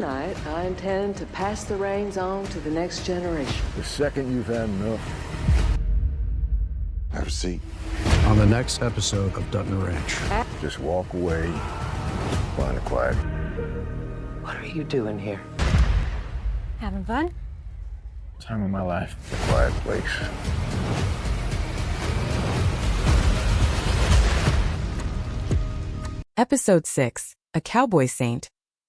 Tonight, I intend to pass the reins on to the next generation. The second you've had enough. Have a seat. On the next episode of Dutton Ranch. Just walk away, find a quiet. What are you doing here? Having fun? Time of my life. A quiet place. Episode 6, A Cowboy Saint,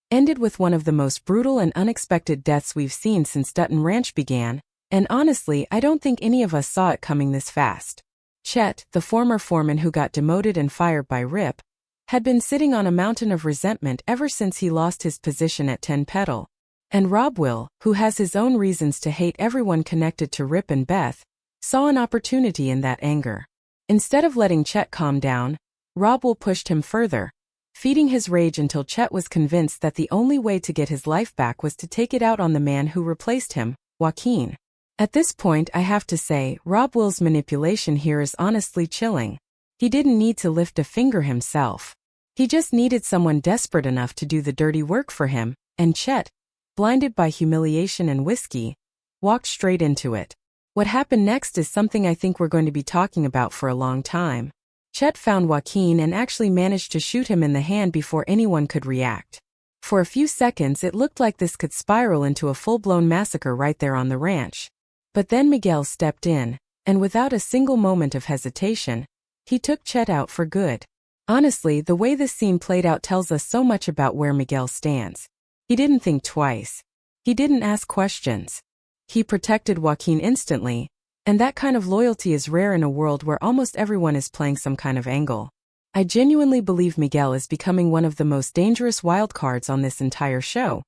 ended with one of the most brutal and unexpected deaths we've seen since Dutton Ranch began, and honestly, I don't think any of us saw it coming this fast. Chet, the former foreman who got demoted and fired by Rip, had been sitting on a mountain of resentment ever since he lost his position at 10 Petal. And Will, who has his own reasons to hate everyone connected to Rip and Beth, saw an opportunity in that anger. Instead of letting Chet calm down, Will pushed him further, feeding his rage until Chet was convinced that the only way to get his life back was to take it out on the man who replaced him, Joaquin. At this point, I have to say, Will's manipulation here is honestly chilling. He didn't need to lift a finger himself. He just needed someone desperate enough to do the dirty work for him, and Chet, blinded by humiliation and whiskey, walked straight into it. What happened next is something I think we're going to be talking about for a long time. Chet found Joaquin and actually managed to shoot him in the hand before anyone could react. For a few seconds it looked like this could spiral into a full-blown massacre right there on the ranch. But then Miguel stepped in, and without a single moment of hesitation, he took Chet out for good. Honestly, the way this scene played out tells us so much about where Miguel stands. He didn't think twice. He didn't ask questions. He protected Joaquin instantly, and that kind of loyalty is rare in a world where almost everyone is playing some kind of angle. I genuinely believe Miguel is becoming one of the most dangerous wildcards on this entire show,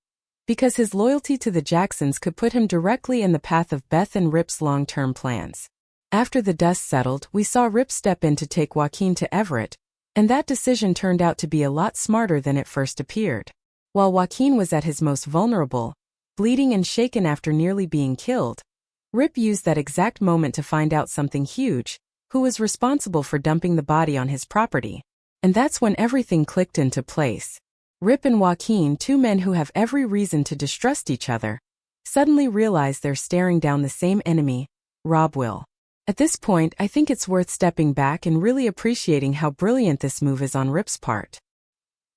because his loyalty to the Jacksons could put him directly in the path of Beth and Rip's long-term plans. After the dust settled, we saw Rip step in to take Joaquin to Everett, and that decision turned out to be a lot smarter than it first appeared. While Joaquin was at his most vulnerable, bleeding and shaken after nearly being killed, Rip used that exact moment to find out something huge: who was responsible for dumping the body on his property. And that's when everything clicked into place. Rip and Joaquin, two men who have every reason to distrust each other, suddenly realize they're staring down the same enemy, Will. At this point, I think it's worth stepping back and really appreciating how brilliant this move is on Rip's part.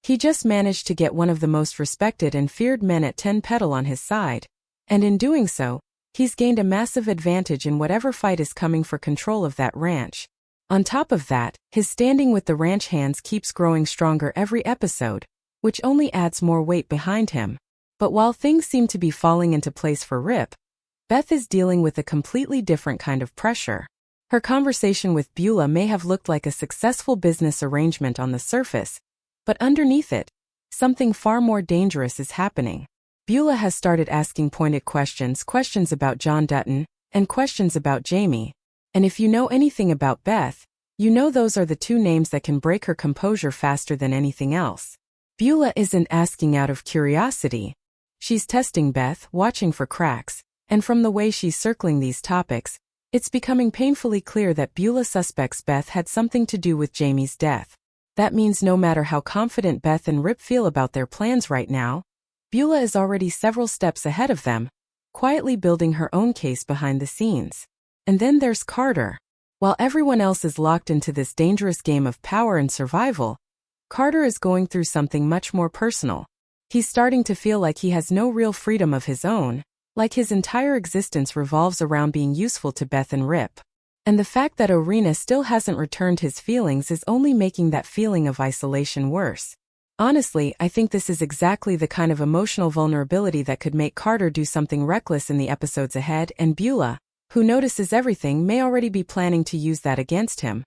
He just managed to get one of the most respected and feared men at 10 Petal on his side, and in doing so, he's gained a massive advantage in whatever fight is coming for control of that ranch. On top of that, his standing with the ranch hands keeps growing stronger every episode, which only adds more weight behind him. But while things seem to be falling into place for Rip, Beth is dealing with a completely different kind of pressure. Her conversation with Beulah may have looked like a successful business arrangement on the surface, but underneath it, something far more dangerous is happening. Beulah has started asking pointed questions about John Dutton, and questions about Jamie. And if you know anything about Beth, you know those are the two names that can break her composure faster than anything else. Beulah isn't asking out of curiosity. She's testing Beth, watching for cracks, and from the way she's circling these topics, it's becoming painfully clear that Beulah suspects Beth had something to do with Jamie's death. That means no matter how confident Beth and Rip feel about their plans right now, Beulah is already several steps ahead of them, quietly building her own case behind the scenes. And then there's Carter. While everyone else is locked into this dangerous game of power and survival, Carter is going through something much more personal. He's starting to feel like he has no real freedom of his own, like his entire existence revolves around being useful to Beth and Rip. And the fact that Orina still hasn't returned his feelings is only making that feeling of isolation worse. Honestly, I think this is exactly the kind of emotional vulnerability that could make Carter do something reckless in the episodes ahead, and Beulah, who notices everything, may already be planning to use that against him.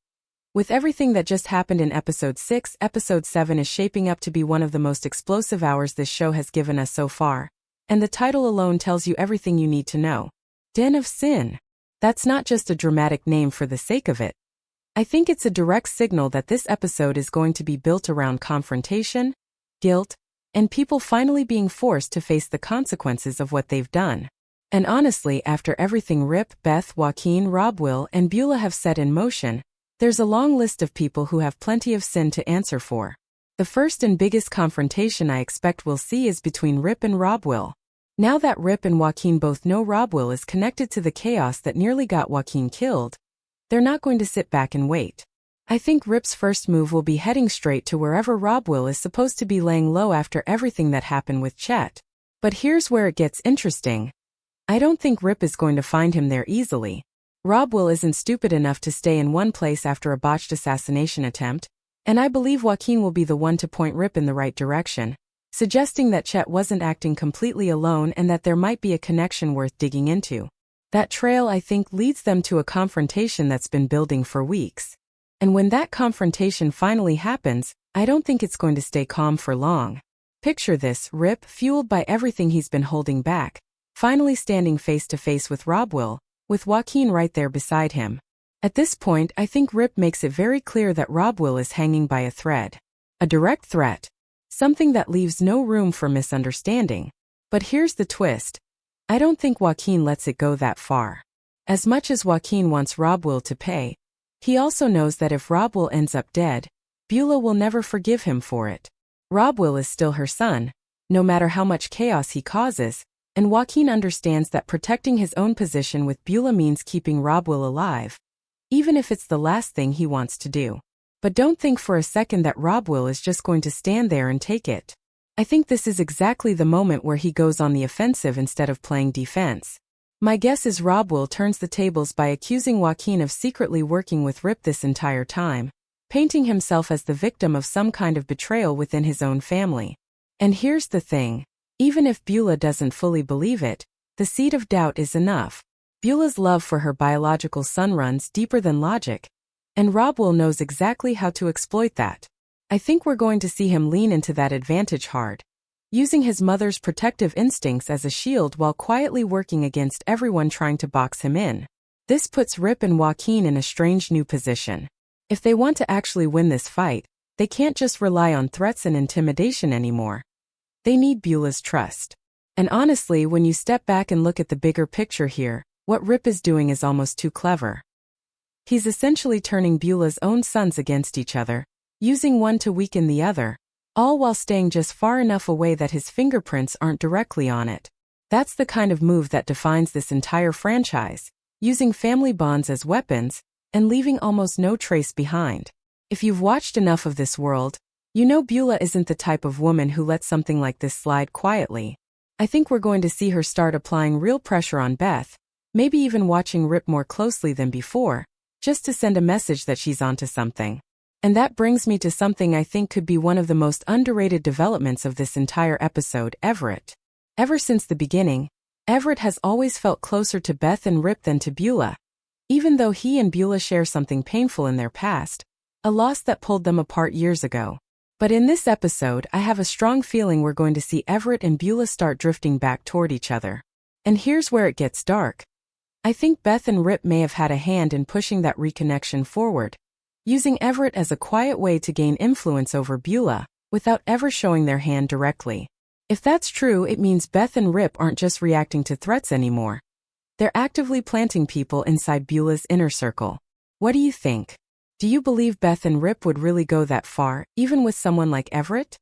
With everything that just happened in Episode 6, Episode 7 is shaping up to be one of the most explosive hours this show has given us so far, and the title alone tells you everything you need to know. Den of Sin. That's not just a dramatic name for the sake of it. I think it's a direct signal that this episode is going to be built around confrontation, guilt, and people finally being forced to face the consequences of what they've done. And honestly, after everything Rip, Beth, Joaquin, Will, and Beulah have set in motion, there's a long list of people who have plenty of sin to answer for. The first and biggest confrontation I expect we'll see is between Rip and Rob Will. Now that Rip and Joaquin both know Rob Will is connected to the chaos that nearly got Joaquin killed, they're not going to sit back and wait. I think Rip's first move will be heading straight to wherever Rob Will is supposed to be laying low after everything that happened with Chet. But here's where it gets interesting. I don't think Rip is going to find him there easily. Rob Will isn't stupid enough to stay in one place after a botched assassination attempt, and I believe Joaquin will be the one to point Rip in the right direction, suggesting that Chet wasn't acting completely alone and that there might be a connection worth digging into. That trail, I think, leads them to a confrontation that's been building for weeks. And when that confrontation finally happens, I don't think it's going to stay calm for long. Picture this: Rip, fueled by everything he's been holding back, finally standing face to face with Rob Will, with Joaquin right there beside him. At this point, I think Rip makes it very clear that Rob Will is hanging by a thread. A direct threat. Something that leaves no room for misunderstanding. But here's the twist. I don't think Joaquin lets it go that far. As much as Joaquin wants Rob Will to pay, he also knows that if Rob Will ends up dead, Beulah will never forgive him for it. Rob Will is still her son, no matter how much chaos he causes, and Joaquin understands that protecting his own position with Beulah means keeping Rob Will alive, even if it's the last thing he wants to do. But don't think for a second that Rob Will is just going to stand there and take it. I think this is exactly the moment where he goes on the offensive instead of playing defense. My guess is Rob Will turns the tables by accusing Joaquin of secretly working with Rip this entire time, painting himself as the victim of some kind of betrayal within his own family. And here's the thing. Even if Beulah doesn't fully believe it, the seed of doubt is enough. Beulah's love for her biological son runs deeper than logic, and Rob Will knows exactly how to exploit that. I think we're going to see him lean into that advantage hard, using his mother's protective instincts as a shield while quietly working against everyone trying to box him in. This puts Rip and Joaquin in a strange new position. If they want to actually win this fight, they can't just rely on threats and intimidation anymore. They need Beulah's trust. And honestly, when you step back and look at the bigger picture here, what Rip is doing is almost too clever. He's essentially turning Beulah's own sons against each other, using one to weaken the other, all while staying just far enough away that his fingerprints aren't directly on it. That's the kind of move that defines this entire franchise, using family bonds as weapons, and leaving almost no trace behind. If you've watched enough of this world, you know Beulah isn't the type of woman who lets something like this slide quietly. I think we're going to see her start applying real pressure on Beth, maybe even watching Rip more closely than before, just to send a message that she's onto something. And that brings me to something I think could be one of the most underrated developments of this entire episode: Everett. Ever since the beginning, Everett has always felt closer to Beth and Rip than to Beulah, even though he and Beulah share something painful in their past, a loss that pulled them apart years ago. But in this episode, I have a strong feeling we're going to see Everett and Beulah start drifting back toward each other. And here's where it gets dark. I think Beth and Rip may have had a hand in pushing that reconnection forward, using Everett as a quiet way to gain influence over Beulah, without ever showing their hand directly. If that's true, it means Beth and Rip aren't just reacting to threats anymore. They're actively planting people inside Beulah's inner circle. What do you think? Do you believe Beth and Rip would really go that far, even with someone like Everett?